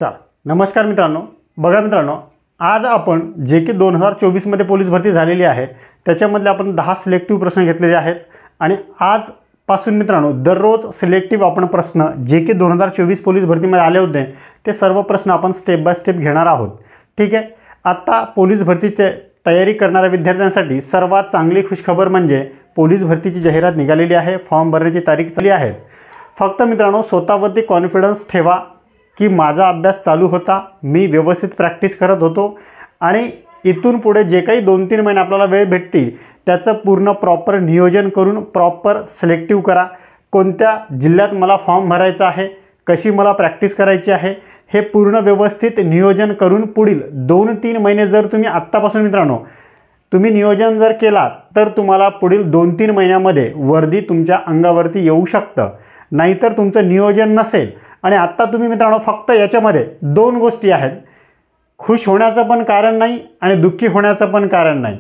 चला नमस्कार मित्रांनो, बघा मित्रांनो, आज आपण जे की 2024 मध्ये पोलीस भरती झालेली आहे त्याच्यामधले आपण 10 सिलेक्टिव्ह प्रश्न घेतलेले आहेत आणि आजपासून मित्रांनो दररोज सिलेक्टिव्ह आपण प्रश्न जे की 2024 पोलीस भरतीमध्ये आले होते ते सर्व प्रश्न आपण स्टेप बाय स्टेप घेणार आहोत। ठीक आहे, आता पोलीस भरतीची तयारी करणाऱ्या विद्यार्थ्यांसाठी सर्वात चांगली खुशखबर म्हणजे पोलीस भरतीची जाहिरात निघालेली आहे। फॉर्म भरण्याची तारीख चालली आहे। फक्त मित्रांनो स्वतःवरती कॉन्फिडन्स ठेवा की माझा अभ्यास चालू होता, मी व्यवस्थित प्रॅक्टिस करत होतो आणि इथून पुढे जे काही 2-3 महिने आपल्याला वेळ भेटतील त्याचं पूर्ण प्रॉपर नियोजन करून प्रॉपर सिलेक्टिव्ह करा। कोणत्या जिल्ह्यात मला फॉर्म भरायचा आहे, कशी मला प्रॅक्टिस करायची आहे हे पूर्ण व्यवस्थित नियोजन करून पुढील 2-3 महिने जर तुम्ही आत्तापासून मित्रांनो तुम्ही नियोजन जर केला तर तुम्हाला पुढील 2-3 महिन्यामध्ये वर्दी तुमच्या अंगावरती येऊ शकतं। नाहीतर तुमचं नियोजन नसेल आणि आत्ता तुम्ही मित्रांनो फक्त याच्यामध्ये 2 गोष्टी आहेत, खुश होण्याचं पण कारण नाही आणि दुःखी होण्याचं पण कारण नाही।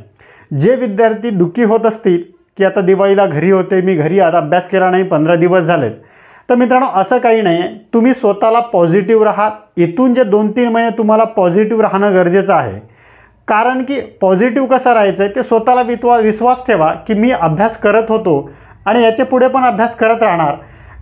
जे विद्यार्थी दुःखी होत असतील की आता दिवाळीला घरी होते, मी घरी आता अभ्यास केला नाही, 15 दिवस झालेत, तर मित्रांनो असं काही नाही आहे। तुम्ही स्वतःला पॉझिटिव्ह राहा। इथून जे 2-3 महिने तुम्हाला पॉझिटिव्ह राहणं गरजेचं आहे। कारण की पॉझिटिव्ह कसं राहायचं आहे ते स्वतःला विश्वास ठेवा की मी अभ्यास करत होतो आणि याचे पुढे पण अभ्यास करत राहणार।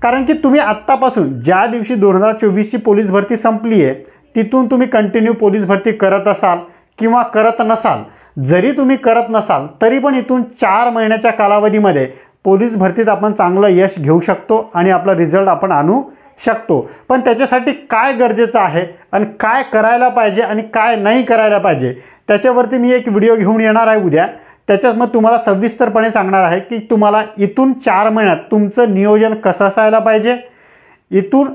कारण की तुम्ही आत्तापासून ज्या दिवशी 2024ची पोलीस भरती संपली आहे तिथून तुम्ही कंटिन्यू पोलीस भरती करत असाल किंवा करत नसाल, जरी तुम्ही करत नसाल तरी पण इथून 4 महिन्याच्या कालावधीमध्ये पोलीस भरतीत आपण चांगलं यश घेऊ शकतो आणि आपला रिझल्ट आपण आणू शकतो। पण त्याच्यासाठी काय गरजेचं आहे आणि काय करायला पाहिजे आणि काय नाही करायला पाहिजे त्याच्यावरती मी एक व्हिडिओ घेऊन येणार आहे उद्या। त्याच्यात मग तुम्हाला सविस्तरपणे सांगणार आहे की तुम्हाला इथून 4 महिन्यात तुमचं नियोजन कसं असायला पाहिजे, इथून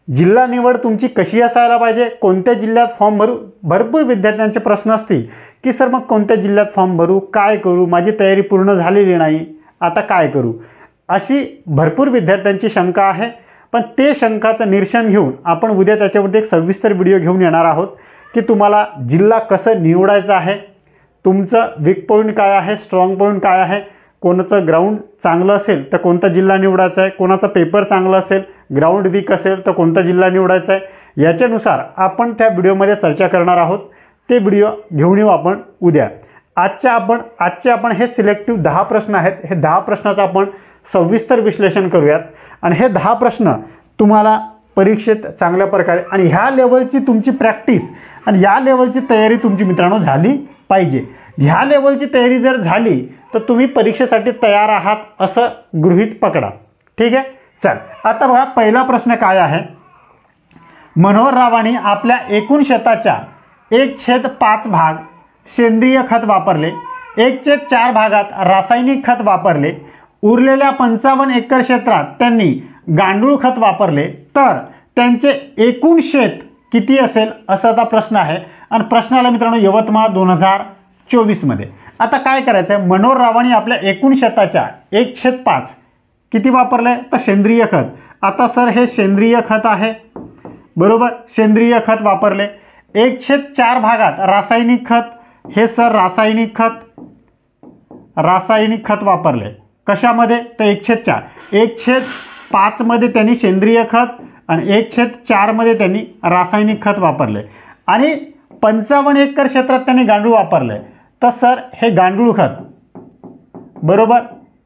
जिल्हा निवड तुमची कशी असायला पाहिजे, कोणत्या जिल्ह्यात फॉर्म भरू। भरपूर विद्यार्थ्यांचे प्रश्न असतील की सर मग कोणत्या जिल्ह्यात फॉर्म भरू, काय करू, माझी तयारी पूर्ण झालेली नाही, आता काय करू, अशी भरपूर विद्यार्थ्यांची शंका आहे। पण ते शंकाचं निरसन घेऊन आपण उद्या त्याच्यावरती एक सविस्तर व्हिडिओ घेऊन येणार आहोत की तुम्हाला जिल्हा कसं निवडायचं आहे, तुमचं वीक पॉईंट काय आहे, स्ट्रॉंग पॉईंट काय आहे, कोणाचं ग्राउंड चांगलं असेल तर कोणता जिल्हा निवडायचा आहे, कोणाचा पेपर चांगला असेल, ग्राउंड वीक असेल तर कोणता जिल्हा निवडायचा आहे, याच्यानुसार आपण त्या व्हिडिओमध्ये चर्चा करणार आहोत। ते व्हिडिओ घेऊन येऊ आपण उद्या। आजचे आपण हे सिलेक्टिव्ह 10 प्रश्न आहेत, हे 10 प्रश्नाचं आपण सविस्तर विश्लेषण करूयात आणि हे 10 प्रश्न तुम्हाला परीक्षेत चांगल्या प्रकारे आणि ह्या लेवलची तुमची प्रॅक्टिस आणि या लेवलची तयारी तुमची मित्रांनो झाली पाहिजे। ह्या लेवलची तयारी जर झाली तर तुम्ही परीक्षेसाठी तयार आहात असं गृहीत पकडा। ठीक आहे, चल आता बघा पहिला प्रश्न काय आहे। मनोहर रावांनी आपल्या एकूण शेताच्या 1/5 भाग सेंद्रिय खत वापरले, 1/4 भागात रासायनिक खत वापरले, उरलेल्या 55 एकर क्षेत्रात त्यांनी गांडूळ खत वापरले, तर त्यांचे एकूण शेत किती असेल असा आता प्रश्न आहे। आणि प्रश्नाला मित्रांनो यवतमाळ 2024 मध्ये। आता काय करायचं आहे, मनोहर रावांनी आपल्या एकूण शेताच्या 1/5 किती वापरले तर सेंद्रिय खत। आता सर हे सेंद्रिय खत आहे बरोबर, सेंद्रिय खत वापरले। 1/4 भागात रासायनिक खत, हे सर रासायनिक खत वापरले कशामध्ये तर 1/4, 1/5 मध्ये त्यांनी सेंद्रिय खत आणि 1/4 मध्ये त्यांनी रासायनिक खत वापरले आणि 55 एकर क्षेत्रात त्यांनी गांडूळ वापरले। तर सर हे गांडूळ खत बरोबर,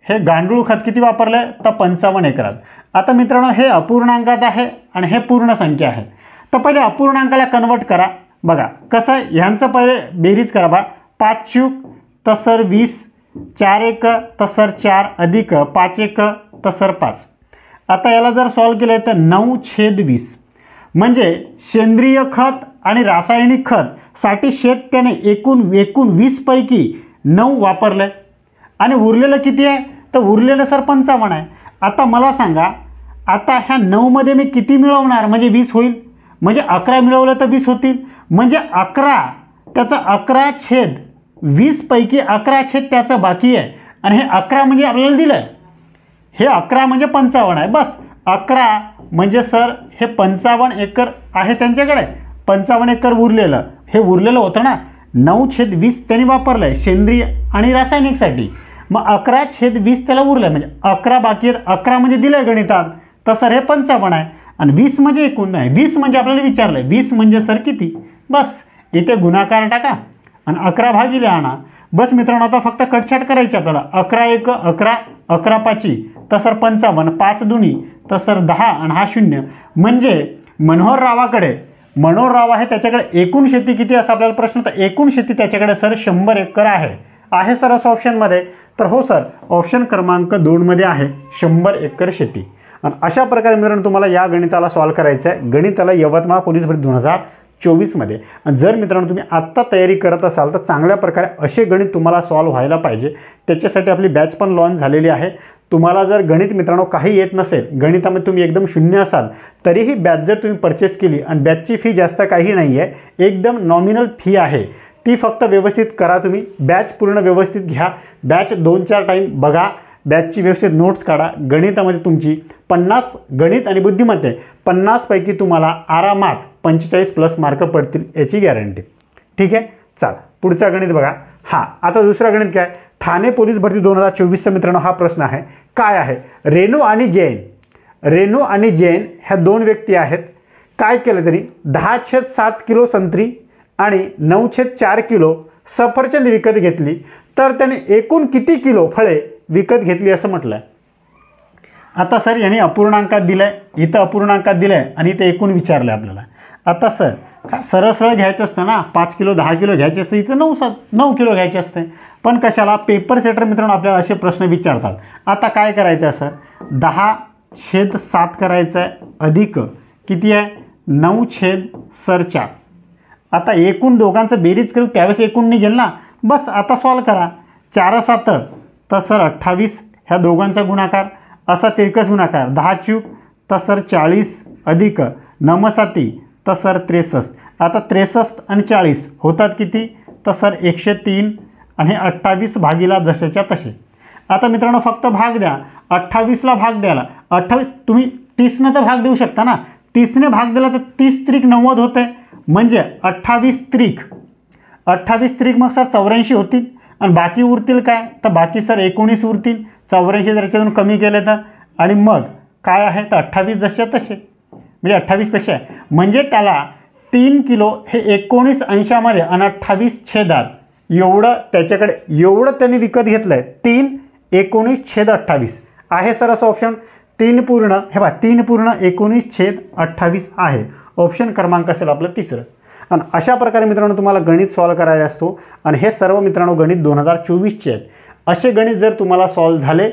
हे गांडूळ खत किती वापरले तर 55 एकरात। आता मित्रांनो हे अपूर्णांकात आहे आणि हे पूर्ण संख्या आहे, तर पहिले अपूर्णांकाला कन्वर्ट करा। बघा कसं आहे, ह्यांचं पहिले बेरीज करा बा, 5 चूक तर सर 20, 4 एक तर सर 4 अधिक 5 एक तर सर 5। आता याला जर सॉल्व केलं तर 9/20 म्हणजे सेंद्रिय खत आणि रासायनिक खत साठी शेत त्याने एकूण 20 पैकी 9 वापरले आणि उरलेलं किती आहे तर उरलेलं सर 55 आहे। आता मला सांगा, आता ह्या 9 मध्ये मी किती मिळवणार म्हणजे 20 होईल, म्हणजे 11 मिळवलं तर 20 होतील, म्हणजे 11 त्याचं 11/20 पैकी 11 त्याचं बाकी आहे आणि हे 11 म्हणजे आपल्याला दिलं आहे, हे 11 म्हणजे 55 आहे। बस 11 म्हणजे सर हे 55 एकर आहे त्यांच्याकडे, 55 एकर उरलेलं, हे उरलेलं होतं ना, 9/20 त्यांनी वापरलं आहे सेंद्रिय आणि रासायनिकसाठी, मग 11/20 त्याला उरलं म्हणजे 11 बाकी आहेत, 11 म्हणजे दिलं आहे गणितात, तर सर हे 55 आहे। आणि 20 म्हणजे एकूण नाही, 20 म्हणजे आपल्याला विचारलं आहे 20 म्हणजे सर किती, बस इथे गुणाकार टाका आणि 11 भागिले आणा. बस मित्रांनो, आता फक्त कटछाट करायची आपल्याला. 11 एक 11, 11 पाची तसर 55, 5 दुनी तसर 10 आणि हा 0. म्हणजे मनोहर राव आहे त्याच्याकडे एकूण शेती किती असा आपल्याला प्रश्न होता. एकूण शेती त्याच्याकडे सर 100 एकर आहे सर असं ऑप्शनमध्ये. तर हो सर, ऑप्शन क्रमांक 2 मध्ये आहे 100 एकर शेती. आणि अशा प्रकारे मित्रांनो तुम्हाला या गणिताला सॉल्व्ह करायचं आहे. गणिताला यवतमाळ पोलीस भरती 2024 मध्ये. आणि जर मित्रांनो तुम्ही आत्ता तयारी करत असाल तर चांगल्या प्रकारे असे गणित तुम्हाला सॉल्व्ह व्हायला पाहिजे. त्याच्यासाठी आपली बॅच पण लॉन्च झालेली आहे. तुम्हाला जर गणित मित्रांनो काही येत नसेल, गणितामध्ये तुम्ही एकदम शून्य असाल, तरीही बॅच जर तुम्ही परचेस केली आणि बॅचची फी जास्त काही नाही आहे, एकदम नॉमिनल फी आहे, ती फक्त व्यवस्थित करा तुम्ही. बॅच पूर्ण व्यवस्थित घ्या, बॅच 2-4 टाईम बघा, बॅचची व्यवस्थित नोट्स काढा. गणितामध्ये तुमची 50 गणित आणि बुद्धिमत्ता 50 पैकी तुम्हाला आरामात 45+ मार्क पडतील याची गॅरंटी. ठीक आहे, चला पुढचा गणित बघा. हां, आता दुसरा गणित काय, ठाणे पोलीस भरती 2024चा मित्रांनो हा प्रश्न आहे. काय आहे, रेणू आणि जैन ह्या 2 व्यक्ती आहेत. काय केलं तरी 10/7 किलो संत्री आणि 9/4 किलो सफरचंद विकत घेतली, तर त्याने एकूण किती किलो फळे विकत घेतली असं म्हटलं आहे. आता सर यांनी अपूर्णांकात दिलं आहे, इथं अपूर्णांकात दिलं आहे आणि इथं एकूण विचारलं आहे आपल्याला. आता सर काय सरळ घ्यायचं असतं ना, 5 किलो 10 किलो घ्यायचे असते, इथं 9 किलो घ्यायचे असते. पण कशाला, पेपर सेटर मित्रांनो आपल्याला असे प्रश्न विचारतात. आता काय करायचं आहे सर, 10/7 करायचं आहे अधिक किती आहे 9/4. आता एकूण दोघांचं बेरीज करू त्यावेळेस एकूण निघेल ना. बस आता सॉल्व करा. 4/7 तर सर 28, ह्या दोघांचा गुणाकार असा तिरकस गुणाकार. 10 तर सर 40 अधिक 9/7 तर सर 63. आता 63 आणि 40 होतात किती, तर सर 103 आणि 28 भागीला जशाच्या तसे. आता मित्रांनो फक्त भाग द्या. 28ला भाग द्यायला 28 तुम्ही 30ने तर भाग देऊ शकता ना. 30ने भाग दिला तर 30 त्रिक 90 होते, म्हणजे 28 त्रिक मग सर 84 होतील. आणि बाकी उरतील काय, तर बाकी सर 19 उरतील. 84 जर याच्यातून कमी केले तर, आणि मग काय आहे तर 28 जसे तसे, म्हणजे 28पेक्षा आहे. म्हणजे त्याला 3 किलो हे 19 अंशामध्ये आणि 28 एवढं त्याच्याकडे एवढं त्यांनी विकत घेतलं आहे. 3 19/28 आहे सर असं ऑप्शन. 3 पूर्ण 19/28 आहे. ऑप्शन क्रमांक असेल आपलं तिसरं. आणि अशा प्रकारे मित्रांनो तुम्हाला गणित सॉल्व्ह करायचा असतो. आणि हे सर्व मित्रांनो गणित 2024चे आहेत. असे गणित जर तुम्हाला सॉल्व्ह झाले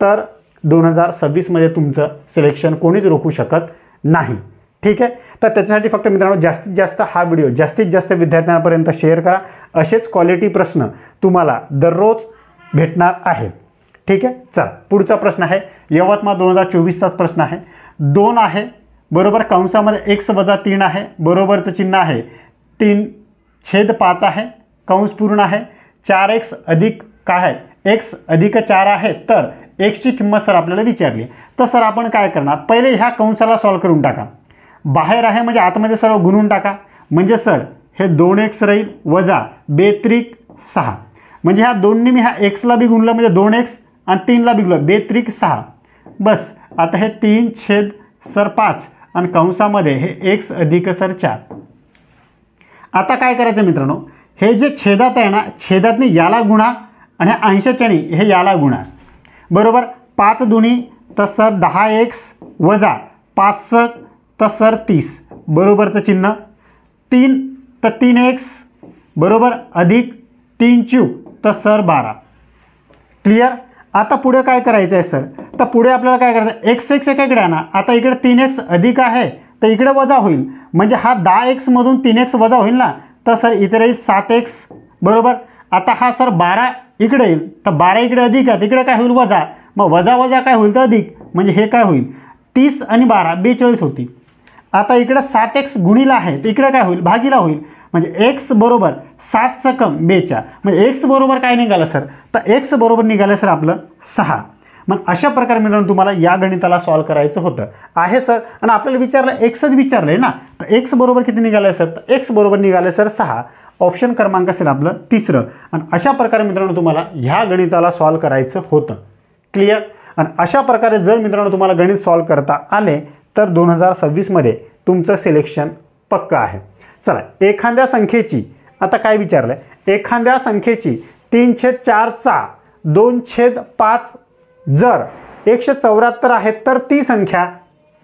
तर 2026मध्ये तुमचं सिलेक्शन कोणीच रोखू शकत नाही. ठीक आहे, तर त्याच्यासाठी फक्त मित्रांनो जास्तीत जास्त हा व्हिडिओ जास्तीत जास्त विद्यार्थ्यांपर्यंत शेअर करा. असेच क्वालिटी प्रश्न तुम्हाला दररोज भेटणार आहेत. ठीक आहे, चला पुढचा प्रश्न आहे यवतमाळ 2024चाच प्रश्न आहे. 2 आहे बरोबर, कंसामध्ये x - 3 आहे, बरोबरचं चिन्ह आहे, 3/5 आहे, कंस पूर्ण आहे. 4x अधिक काय आहे, x अधिक 4 आहे. तर x ची किंमत सर आपल्याला विचारली. तर सर आपण काय करणार, पहिले ह्या कंसाला सॉल्व करून टाका. बाहेर आहे म्हणजे आतमध्ये सर्व गुणून टाका. म्हणजे सर हे 2x राहील वजा 2×6, म्हणजे ह्या 2नी मी ह्या xला बी गुणलं म्हणजे 2x आणि 3ला बी गुणलं 2×6. बस आता हे 3/5 आणि कंसामध्ये हे x अधिक सर 4. आता काय करायचं मित्रांनो, हे जे छेदात आहे ना, छेदातनी याला गुणा आणि ह्या अंशाच्यानी हे याला गुणा. बरोबर, 5 दुनी तर सर 10x वजा 5 तर सर 30, बरोबरचं चिन्ह. 3 तर 3x बरोबर अधिक 3 तर सर 12. क्लिअर. आता पुढे काय करायचं आहे सर, तर पुढे आपल्याला काय करायचं, x एकाकडे आणा. आता इकडे 3x अधिक आहे तर इकडे वजा होईल, म्हणजे हा 10x मधून 3x वजा होईल ना, तर सर इथे राहील 7x बरोबर. आता हा सर 12 इकडे येईल, तर 12 इकडे अधिक आहे, तिकडे काय होईल वजा, मग वजा काय होईल तर अधिक, म्हणजे हे काय होईल 30 आणि 12 42 होती. आता इकडे 7x गुणिला आहे तर इकडे काय होईल भागीला होईल, म्हणजे x बरोबर 7 सकम 42, म्हणजे x बरोबर काय निघालं सर, तर x बरोबर निघालं सर आपलं 6. मग अशा प्रकारे मित्रांनो तुम्हाला या गणिताला सॉल्व्ह करायचं होतं आहे सर. आणि आपल्याला विचारलं एक्सच विचारलंय ना, तर x बरोबर किती निघालं सर, तर x बरोबर निघालं सर 6. ऑप्शन क्रमांक असेल आपलं तिसरं. आणि अशा प्रकारे मित्रांनो तुम्हाला ह्या गणिताला सॉल्व्ह करायचं होतं. क्लिअर. आणि अशा प्रकारे जर मित्रांनो तुम्हाला गणित सॉल्व्ह करता आले तर 2026मध्ये तुमचं सिलेक्शन पक्का आहे. चला, एखाद्या संख्येची आता काय विचारलं आहे, एखाद्या संख्येची 3/4चा 2/5 जर 174 आहे तर ती संख्या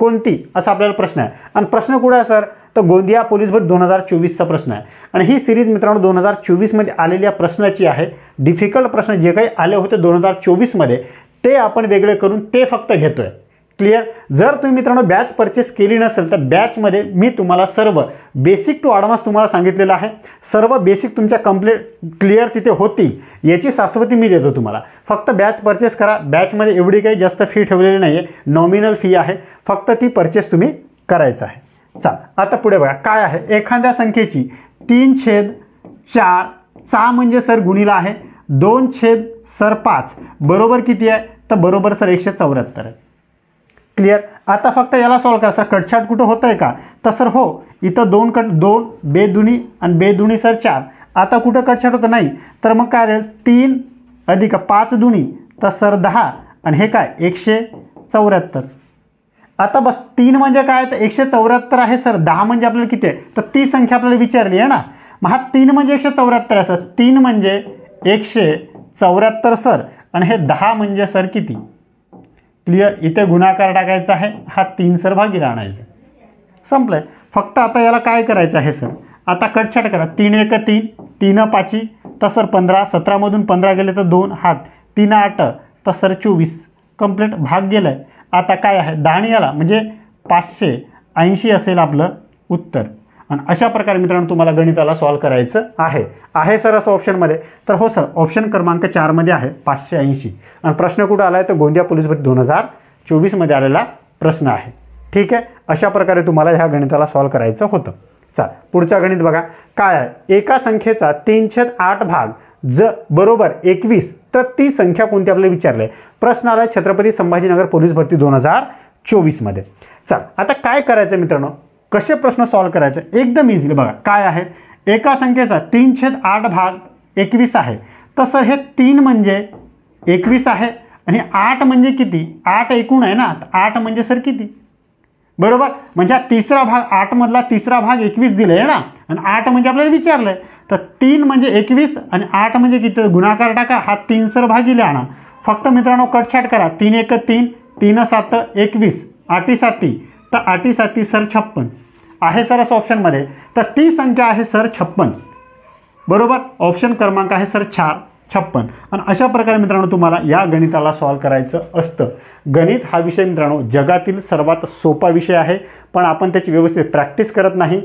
कोणती, असा आपल्याला प्रश्न आहे. आणि प्रश्न कुठे आहे सर, तर गोंदिया पोलीस भरती 2024चा प्रश्न आहे. आणि ही सिरीज मित्रांनो 2024मध्ये आलेल्या प्रश्नाची आहे. डिफिकल्ट प्रश्न जे काही आले होते 2024मध्ये ते आपण वेगळे करून ते फक्त घेतोय. क्लिअर. जर तुम्ही मित्रांनो बॅच परचेस केली नसेल तर बॅचमध्ये मी तुम्हाला सर्व बेसिक टू ॲडव्हान्स तुम्हाला सांगितलेलं आहे. सर्व बेसिक तुमच्या कंप्लीट क्लिअर तिथे होतील याची शाश्वती मी देतो तुम्हाला. फक्त बॅच परचेस करा. बॅचमध्ये एवढी काही जास्त फी ठेवलेली नाही आहे, नॉमिनल फी आहे, फक्त ती परचेस तुम्ही करायचं आहे. चला, आता पुढे बघा काय आहे. एखाद्या संख्येची 3/4चा म्हणजे सर गुणिला आहे 2/5 बरोबर किती आहे, तर बरोबर सर 174 आहे. क्लिअर. आता फक्त याला सॉल्व करा. सर कटछाट कुठं होतं आहे का, तर सर हो, इथं 2 बेदुनी आणि बेदुनी सर 4. आता कुठं कटछाट होतं नाही, तर मग काय राहील 3 अधिक 5 दुनी तर सर 10 आणि हे काय 174. आता बस 3 म्हणजे काय, तर 174 आहे सर. 10 म्हणजे आपल्याला किती आहे, तर ती संख्या आपल्याला विचारली आहे ना. मग हा 3 म्हणजे 174 आहे सर. 3 म्हणजे 174 सर आणि हे 10 म्हणजे सर किती. क्लिअर. इथे गुणाकार टाकायचा आहे, हा 3 सर भागीला आणायचा. संपलंय. फक्त आता याला काय करायचं आहे सर, आता कटछाट करा. 3 1 3, 3 5 तर सर 15, 17मधून 15 गेले तर 2 हात, 3 8 तर सर 24. कंप्लीट भाग गेलाय. आता काय आहे 10 याला म्हणजे 580 असेल आपलं उत्तर. आणि अशा प्रकारे मित्रांनो तुम्हाला गणिताला सॉल्व करायचं आहे सर असं ऑप्शनमध्ये. तर हो सर, ऑप्शन क्रमांक 4मध्ये आहे 580. आणि प्रश्न कुठं आला आहे, तर गोंदिया पोलीस भरती 2024मध्ये आलेला प्रश्न आहे. ठीक आहे. अशा प्रकारे तुम्हाला ह्या गणिताला सॉल्व करायचं होतं. चला, पुढचा गणित बघा काय आहे. एका संख्येचा 3/8 भाग बरोबर 21 तर ती संख्या कोणती आपल्याला विचारलं आहे. प्रश्न आला छत्रपती संभाजीनगर पोलीस भरती 2024मध्ये. चला, आता काय करायचं मित्रांनो, कसे प्रश्न सॉल्व करायचे, एकदम इझिली बघा काय आहे. एका संख्येचा 3/8 भाग 21 आहे तर सर हे 3 म्हणजे 21 आहे आणि 8 म्हणजे किती, 8 एकूण आहे ना, 8 म्हणजे सर किती बरोबर. म्हणजे हा तिसरा भाग 8 मधला तिसरा भाग 21 दिले आहे ना, आणि 8 म्हणजे आपल्याला विचारलंय. तर 3 म्हणजे 21 आणि 8 म्हणजे किती, गुणाकार टाका, हा 3 सर भागीले आणा. फक्त मित्रांनो कटछाट करा. 3 1 3, 3 7 21, 8 7 तर 8 7 सर 56 आहे सर असं ऑप्शनमध्ये. तर ती संख्या आहे सर 56 बरोबर. ऑप्शन क्रमांक आहे सर 56. आणि अशा प्रकारे मित्रांनो तुम्हाला या गणिताला सॉल्व करायचं असतं. गणित हा विषय मित्रांनो जगातील सर्वात सोपा विषय आहे, पण आपण त्याची व्यवस्थित प्रॅक्टिस करत नाही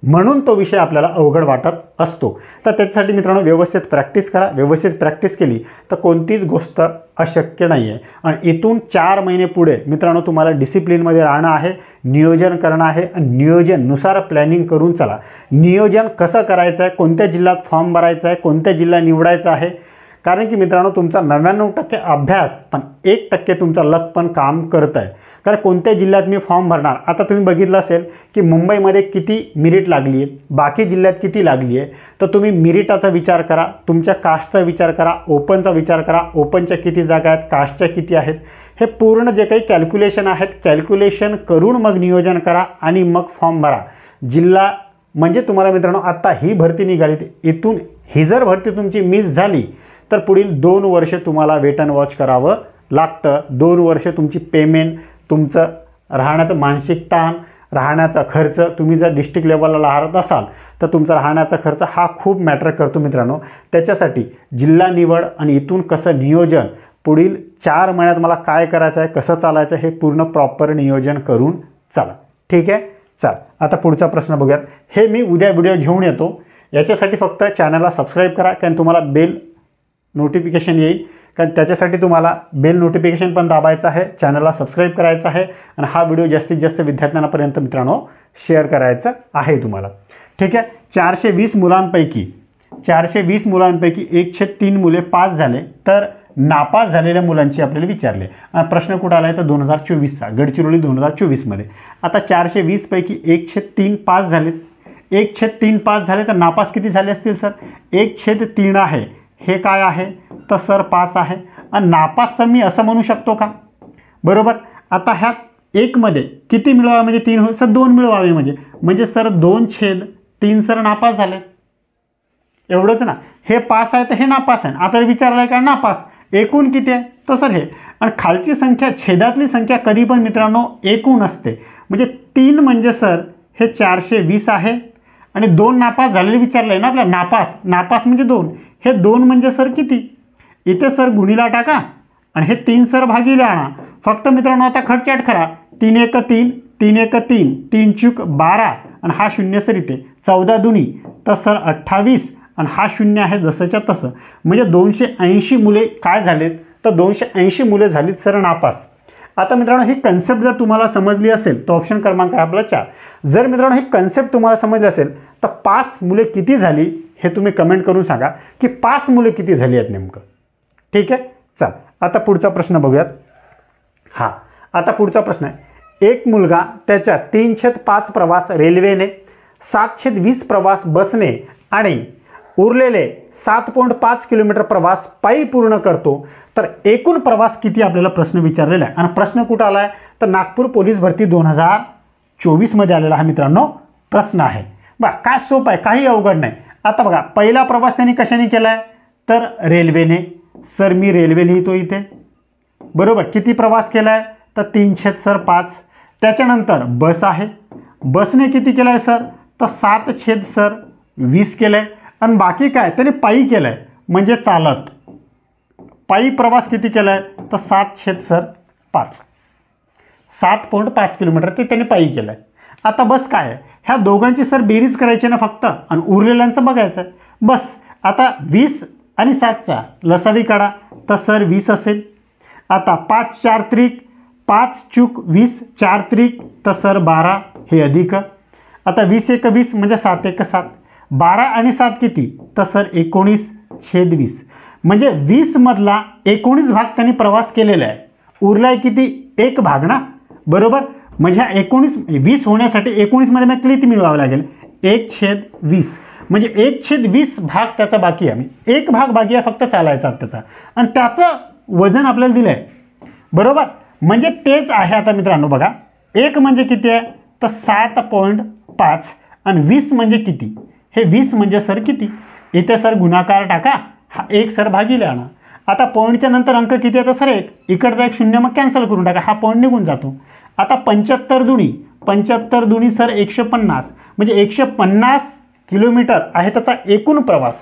म्हणून तो विषय आपल्याला अवघड वाटत असतो. तर त्याच्यासाठी मित्रांनो व्यवस्थित प्रॅक्टिस करा. व्यवस्थित प्रॅक्टिस केली तर कोणतीच गोष्ट अशक्य नाही आहे. आणि इथून 4 महिने पुढे मित्रांनो तुम्हाला डिसिप्लिनमध्ये राहणं आहे, नियोजन करणं आहे आणि नियोजननुसार प्लॅनिंग करून चला. नियोजन कसं करायचं आहे, कोणत्या जिल्ह्यात फॉर्म भरायचा आहे, कोणत्या जिल्हा निवडायचा आहे. कारण की मित्रांनो तुमचा 99% अभ्यास पण 1% तुमचा लक पण काम करत आहे. कारण कोणत्या जिल्ह्यात मी फॉर्म भरणार, आता तुम्ही बघितलं असेल की मुंबईमध्ये किती मेरिट लागली आहे, बाकी जिल्ह्यात किती लागली आहे. तर तुम्ही मेरिटाचा विचार करा, तुमच्या कास्टचा विचार करा, ओपनचा विचार करा, ओपनच्या किती जागा आहेत, कास्टच्या किती आहेत, हे पूर्ण जे काही कॅल्क्युलेशन आहेत कॅल्क्युलेशन करून मग नियोजन करा आणि मग फॉर्म भरा. जिल्हा म्हणजे तुम्हाला मित्रांनो आता ही भरती निघाली, इथून ही जर भरती तुमची मिस झाली तर पुढील 2 वर्ष तुम्हाला वेट अँड वॉच करावं लागतं. 2 वर्ष तुमची पेमेंट, तुमचं राहण्याचं मानसिक ताण, राहण्याचा खर्च, तुम्ही जर डिस्ट्रिक्ट लेवलला राहत असाल तर तुमचा राहण्याचा खर्च हा खूप मॅटर करतो मित्रांनो. त्याच्यासाठी जिल्हा निवड आणि इथून कसं नियोजन, पुढील 4 महिन्यात मला काय करायचं आहे, कसं चालायचं हे पूर्ण प्रॉपर नियोजन करून चला. ठीक आहे. चल आता पुढचा प्रश्न बघूयात. हे मी उद्या व्हिडिओ घेऊन येतो. याच्यासाठी फक्त चॅनलला सबस्क्राईब करा, कारण तुम्हाला बेल नोटिफिकेशन येईल. कारण त्याच्यासाठी तुम्हाला बेल नोटिफिकेशन पण दाबायचं आहे, चॅनलला सबस्क्राईब करायचं आहे आणि हा व्हिडिओ जास्तीत जास्त विद्यार्थ्यांपर्यंत मित्रांनो शेअर करायचं आहे तुम्हाला. ठीक आहे. 420 मुलांपैकी 1/3 मुले पास झाले तर नापास झालेल्या मुलांची आपल्याला विचारले. प्रश्न कुठं आला आहे तर 2024चा, गडचिरोली 2024मध्ये. आता 420 पैकी 1/3 पास झालेत. 1/3 पास झाले तर नापास किती झाले असतील सर, 1/3 आहे. हे काय आहे तर सर 5 आहे. आणि नापास सर मी असं म्हणू शकतो का, बरोबर. आता ह्यात 1मध्ये किती मिळवावे म्हणजे 3 होईल सर, 2 मिळवावे म्हणजे सर 2/3 सर नापास झाले. एवढंच ना. हे पास आहे तर हे नापास आहे. आपल्याला विचारलं आहे का नापास एकूण किती आहे तर सर हे. आणि खालची संख्या छेदातली संख्या कधी पण मित्रांनो एकूण असते. म्हणजे 3 म्हणजे सर हे 420 आहे आणि 2 नापास झालेले विचारलं आहे ना आपल्याला. नापास म्हणजे 2. हे 2 म्हणजे सर किती, इथे सर गुणीला टाका आणि हे 3 सर भागीले आणा. फक्त मित्रांनो आता खटचाट करा. 3 1 3, 3 1 3, 3 चूक 12 आणि हा 0 सर इथे 14 दुनी तर सर 28 आणि हा 0 आहे जसंच्या तसं. म्हणजे 280 मुले काय झालेत तर 280 मुले झालीत सर नापास. आता मित्रांनो ही कन्सेप्ट जर तुम्हाला समजली असेल तर ऑप्शन क्रमांक आहे आपला 4. जर मित्रांनो ही कन्सेप्ट तुम्हाला समजली असेल तर पास मुले किती झाली हे तुम्ही कमेंट करून सांगा की 5 मुले किती झाली आहेत नेमकं. ठीक आहे. चल आता पुढचा प्रश्न बघूयात. हा आता पुढचा प्रश्न आहे. एक मुलगा त्याच्या 3/5 प्रवास रेल्वेने, 7/20 प्रवास बसने आणि उरलेले 7.5 किलोमीटर प्रवास पायी पूर्ण करतो तर एकूण प्रवास किती आपल्याला प्रश्न विचारलेला आहे. आणि प्रश्न कुठं आला आहे तर नागपूर पोलीस भरती 2024मध्ये आलेला हा मित्रांनो प्रश्न आहे. बघा काय सोपं आहे, काही अवघड नाही. आता बघा पहिला प्रवास त्यांनी कशाने केला आहे तर रेल्वेने. सर मी रेल्वे लिहितो इथे बरोबर. किती प्रवास केला आहे तर 3/5. त्याच्यानंतर बस आहे, बसने किती केलं आहे सर तर 7/20 केलं आहे. आणि बाकी काय त्याने पायी केलं आहे म्हणजे चालत. पायी प्रवास किती केला आहे तर 7/5, 7.5 किलोमीटर ते त्याने पायी केलं आहे. आता बस काय आहे ह्या दोघांची सर बेरीज करायची ना फक्त आणि उरलेल्यांचं बघायचं आहे बस. आता 20 आणि 7चा लसावी काढा तर सर 20 असेल. आता 5 4 त्रिक 5 चूक 20, 4 त्रिक तर सर 12 हे अधिक. आता 20 1 20 म्हणजे 7 1 7. 12 आणि 7 किती तर सर 19/20. म्हणजे 20 मधला 19 भाग त्यांनी प्रवास केलेला आहे. उरलाय किती 1 भाग ना बरोबर. म्हणजे हा 20 होण्यासाठी 19 मध्ये मग किती मिळवावं लागेल 1/20. म्हणजे 1/20 भाग त्याचा बाकी आहे. 1 भाग बाकी आहे फक्त चालायचा त्याचा आणि त्याचं वजन आपल्याला दिलं आहे बरोबर. म्हणजे तेच आहे. आता मित्रांनो बघा 1 म्हणजे किती आहे तर 7.5 आणि 20 म्हणजे किती, हे 20 म्हणजे सर किती, इथे सर गुणाकार टाका, हा 1 सर भागीले आणा. आता पॉईंटच्या नंतर अंक किती आहे तर सर 1, इकडचा 1 0 मग कॅन्सल करून टाका, हा पॉईंट निघून जातो. आता 75 दुनी सर 150 म्हणजे 150 किलोमीटर आहे त्याचा एकूण प्रवास.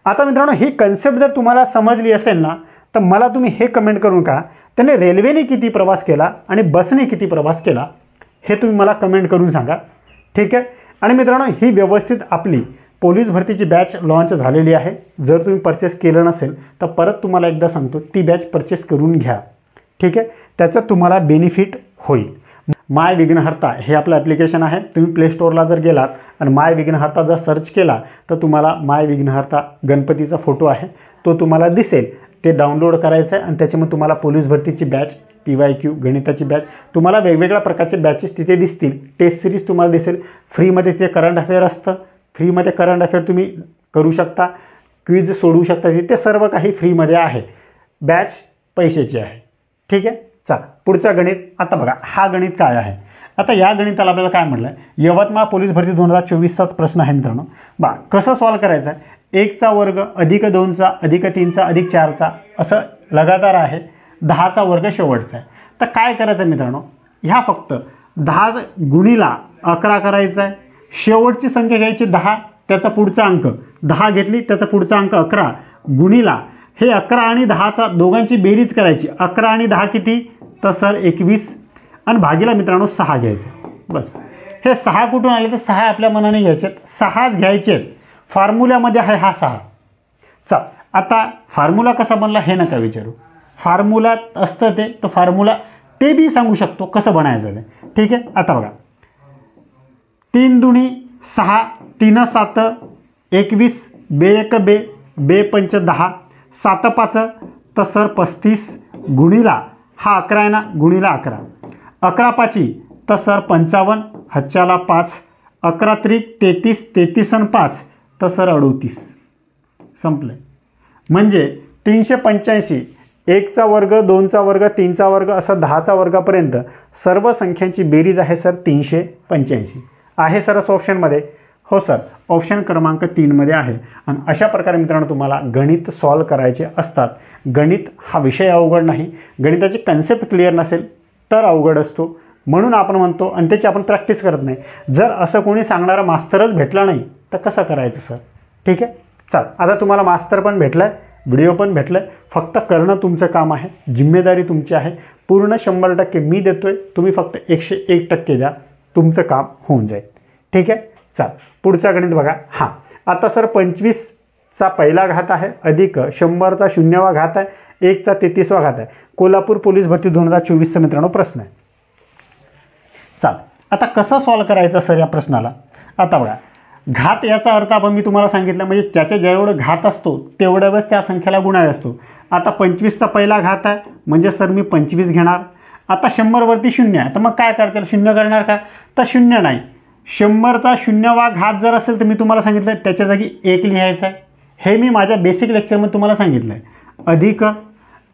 आता मित्रांनो ही कन्सेप्ट जर तुम्हाला समजली असेल ना तर मला तुम्ही हे कमेंट करून का त्याने रेल्वेने किती प्रवास केला आणि बसने किती प्रवास केला हे तुम्ही मला कमेंट करून सांगा. ठीक आहे. आणि मित्रांनो ही व्यवस्थित आपली पोलीस भरतीची बॅच लॉन्च झालेली आहे. जर तुम्ही परचेस केलं नसेल तर परत तुम्हाला एकदा सांगतो ती बॅच परचेस करून घ्या. ठीक आहे. त्याचा तुम्हाला बेनिफिट होईल. माय विघ्नहर्ता हे आपलं ॲप्लिकेशन आहे. तुम्ही प्ले स्टोअरला जर गेलात आणि माय विघ्नहर्ता जर सर्च केला तर तुम्हाला माय विघ्नहर्ता गणपतीचा फोटो आहे तो तुम्हाला दिसेल. ते डाउनलोड करायचं आहे आणि त्याच्यामध्ये तुम्हाला पोलीस भरतीची बॅच, PYQ गणिताची बॅच, तुम्हाला वेगवेगळ्या प्रकारचे बॅचेस तिथे दिसतील. टेस्ट सिरीज तुम्हाला दिसेल. फ्रीमध्ये तिथे करंट अफेअर असतं. फ्रीमध्ये करंट अफेअर तुम्ही करू शकता, क्विज सोडवू शकता. तिथे सर्व काही फ्रीमध्ये आहे. बॅच पैशाची आहे. ठीक आहे. चला पुढचा गणित. आता बघा हा गणित काय आहे. आता या गणिताला आपल्याला काय म्हटलं आहे यवतमाळ पोलीस भरती 2024चाच प्रश्न आहे मित्रांनो. कसं सॉल्व करायचं आहे. 1चा वर्ग अधिक 2चा अधिक 3चा अधिक 4चा असं लगातार आहे. 10चा वर्ग शेवटचा आहे. तर काय करायचं मित्रांनो ह्या फक्त 10 गुणीला 11 करायचा आहे. शेवटची संख्या घ्यायची 10, त्याचा पुढचा अंक 10 घेतली त्याचा पुढचा अंक 11 गुणीला हे 11 आणि 10चा दोघांची बेरीज करायची. 11 आणि 10 किती तर सर 21 आणि भागीला मित्रांनो 6 घ्यायचे. बस हे 6 कुठून आले तर 6 आपल्या मनाने घ्यायचे. 6च घ्यायचे. फॉर्म्युल्यामध्ये आहे हा 6. चल आता फॉर्म्युला कसा बनला हे नका विचारू. फॉर्म्युलात असतं ते तर फॉर्म्युला ते बी सांगू शकतो कसं बनायचं ते. ठीक आहे. आता बघा 3 दुनी 6, 3 7 21, 2 1 2, 2 5 10, 7 5 तर सर 35 गुणीला हा 11 आहे ना गुणीला 11, 11 5 तर सर 55, हच्च्याला 5, 11 त्रिक 33, 33 आणि 5 तर सर 38. संपलं. म्हणजे 385 1चा वर्ग, 2चा वर्ग, 3चा वर्ग असं 10चा वर्गापर्यंत सर्व संख्यांची बेरीज आहे सर 385 आहे सर असं ऑप्शनमध्ये. हो सर, ऑप्शन क्रमांक 3मध्ये आहे. आणि अशा प्रकारे मित्रांनो तुम्हाला गणित सॉल्व करायचे असतात. गणित हा विषय अवघड नाही, गणिताची कन्सेप्ट क्लिअर नसेल तर अवघड असतो, म्हणून आपण म्हणतो आणि त्याची आपण प्रॅक्टिस करत नाही. जर असं कोणी सांगणारा मास्तरच भेटला नाही तर कसं करायचं सर. ठीक आहे, चल आता तुम्हाला मास्तर पण भेटला आहे, व्हिडिओ पण भेटलं आहे, फक्त करणं तुमचं काम आहे, जिम्मेदारी तुमची आहे. पूर्ण 100% मी देतो आहे, तुम्ही फक्त 101% द्या, तुमचं काम होऊन जाईल. ठीक आहे, चल पुढचा गणित बघा. हां, आता सर 25चा पहिला घात आहे अधिक 100चा 0वा घात आहे, 1चा 33वा घात आहे. कोल्हापूर पोलीस भरती 2024चा मित्रांनो प्रश्न आहे. चाल आता कसं सॉल्व करायचं सर या प्रश्नाला. आता बघा, घात याचा अर्थ आपण मी तुम्हाला सांगितलं म्हणजे त्याच्या जेवढं घात असतो तेवढ्या वेळेस त्या संख्येला गुणाय असतो. आता 25चा पहिला घात आहे म्हणजे सर मी 25 घेणार. आता 100वरती 0 आहे तर मग काय करतील, 0 करणार का, तर 0 नाही. 100चा 0वा घात जर असेल तर मी तुम्हाला सांगितलं त्याच्या जागी 1 लिहायचं आहे. हे मी माझ्या बेसिक लेक्चरमध्ये तुम्हाला सांगितलं आहे. अधिक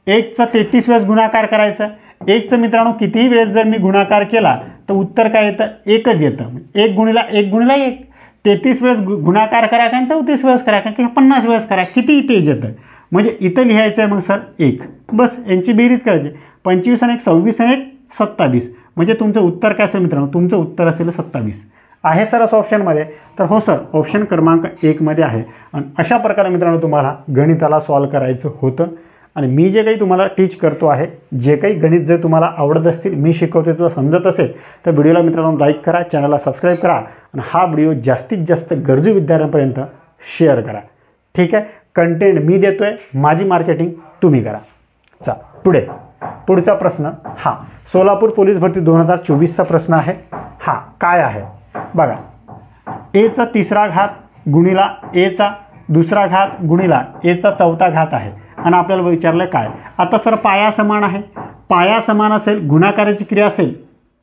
1चा 33 वेळेस गुणाकार करायचा. 1चं मित्रांनो कितीही वेळेस जर मी गुणाकार केला तर उत्तर काय येतं, 1च येतं. 1 गुणिला 1 गुणिला 1, 33 वेळेस गुणाकार करा का 34 वेळेस करा का 50 वेळेस करा, कितीही तेज येतं. म्हणजे इथं लिहायचं आहे मग सर 1, बस यांची बेरीज करायची. 25 आणि 1 26 आणि 1 27, म्हणजे तुमचं उत्तर काय असेल मित्रांनो, तुमचं उत्तर असेल 27 आहे सर असं ऑप्शनमध्ये. तर हो सर, ऑप्शन क्रमांक 1मध्ये आहे. आणि अशा प्रकारे मित्रांनो तुम्हाला गणिताला सॉल्व करायचं होतं. आणि मी जे काही तुम्हाला टीच करतो आहे, जे काही गणित जर तुम्हाला आवडत असतील, मी शिकवते तुला समजत असेल तर व्हिडिओला मित्रांनो लाईक करा, चॅनलला सबस्क्राईब करा आणि हा व्हिडिओ जास्तीत जास्त गरजू विद्यार्थ्यांपर्यंत शेअर करा. ठीक आहे, कंटेंट मी देतो आहे, माझी मार्केटिंग तुम्ही करा. चल पुढचा प्रश्न. हां, सोलापूर पोलीस भरती 2024चा प्रश्न आहे. हां, काय आहे बघा, एचा 3रा घात गुणिला एचा 2रा घात गुणिला एचा 4था घात आहे. आणि आपल्याला विचारलं काय. आता सर पाया समान आहे, पाया समान असेल, गुणाकाराची क्रिया असेल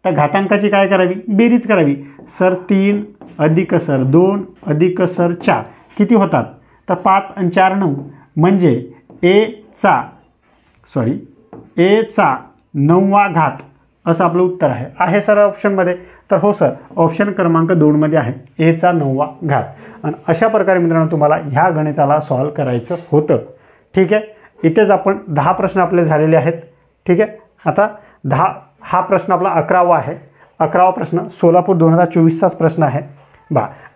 तर घातांकाची काय करावी, बेरीज करावी. सर 3 अधिक सर 2 अधिक सर 4 किती होतात, तर 5 आणि 4 9, म्हणजे एचा 9वा घात असं आपलं उत्तर आहे सर ऑप्शनमध्ये. तर हो सर, ऑप्शन क्रमांक 2मध्ये आहे एचा 9वा घात. आणि अशा प्रकारे मित्रांनो तुम्हाला ह्या गणिताला सॉल्व करायचं होतं. ठीक आहे, इथेच आपण 10 प्रश्न आपले झालेले आहेत. ठीक आहे, आता हा प्रश्न आपला 11वा आहे. 11वा प्रश्न सोलापूर 2024चाच प्रश्न आहे.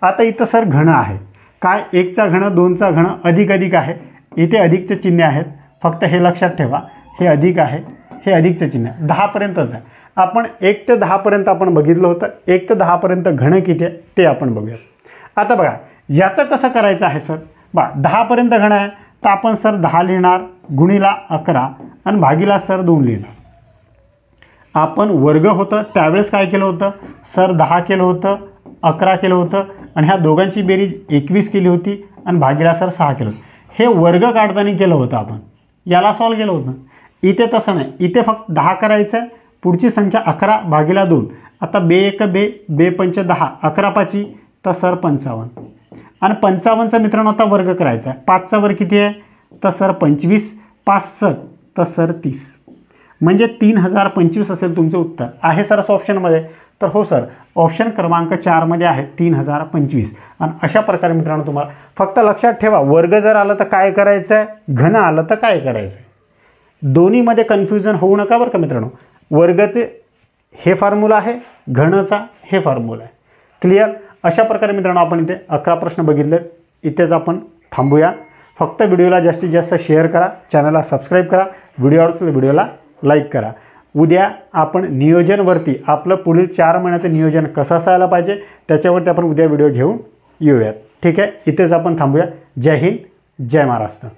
आता इथं सर घन आहे काय, 1चा घन 2चा घन अधिक अधिक आहे. इथे अधिकचे चिन्ह आहेत, फक्त हे लक्षात ठेवा, हे अधिक आहे, हे अधिकचे चिन्ह 10पर्यंतच आहे. आपण 1 ते 10पर्यंत आपण बघितलं होतं. 1 ते 10पर्यंत घन किती आहे ते आपण बघूया. आता बघा याचं कसं करायचं आहे सर. 10पर्यंत घन आहे तर आपण सर 10 लिहिणार गुणिला 11 आणि भागीला सर 2 लिहिणार. आपण वर्ग होतं त्यावेळेस काय केलं होतं सर, 10 केलं होतं, 11 केलं होतं आणि ह्या दोघांची बेरीज 21 केली होती आणि भागीला सर 6 केलं होतं. हे वर्ग काढताना केलं होतं आपण, याला सॉल्व केलं होतं. इथे तसं नाही, इथे फक्त 10 करायचं आहे, पुढची संख्या 11 भागीला 2. आता 2 1 2, 2 5 10, 11 5 तर सर 55 आणि 55चा मित्रांनो आता वर्ग करायचा आहे. 5चा वर्ग किती आहे तर सर 25, 5 7 तर सर 30, म्हणजे 3025 असेल तुमचं उत्तर आहे सर असं ऑप्शनमध्ये. तर हो सर, ऑप्शन क्रमांक 4मध्ये आहे 3025. आणि अशा प्रकारे मित्रांनो तुम्हाला फक्त लक्षात ठेवा, वर्ग जर आलं तर काय करायचं आहे, घन आलं तर काय करायचं आहे. दोन्हीमध्ये कन्फ्युजन होऊ नका बरं का मित्रांनो. वर्गाचे हे फॉर्म्युला आहे, घनचा हे फॉर्म्युला आहे. क्लिअर. अशा प्रकारे मित्रांनो आपण इथे 11 प्रश्न बघितलेत. इथेच आपण थांबूया. फक्त व्हिडिओला जास्तीत जास्त शेअर करा, चॅनलला सबस्क्राईब करा, व्हिडिओ आवडतो तर व्हिडिओला लाईक करा. उद्या आपण नियोजनवरती आपलं पुढील 4 महिन्याचं नियोजन कसं असायला पाहिजे त्याच्यावरती आपण उद्या व्हिडिओ घेऊन येऊयात. ठीक आहे, इथेच आपण थांबूया. जय हिंद, जय महाराष्ट्र.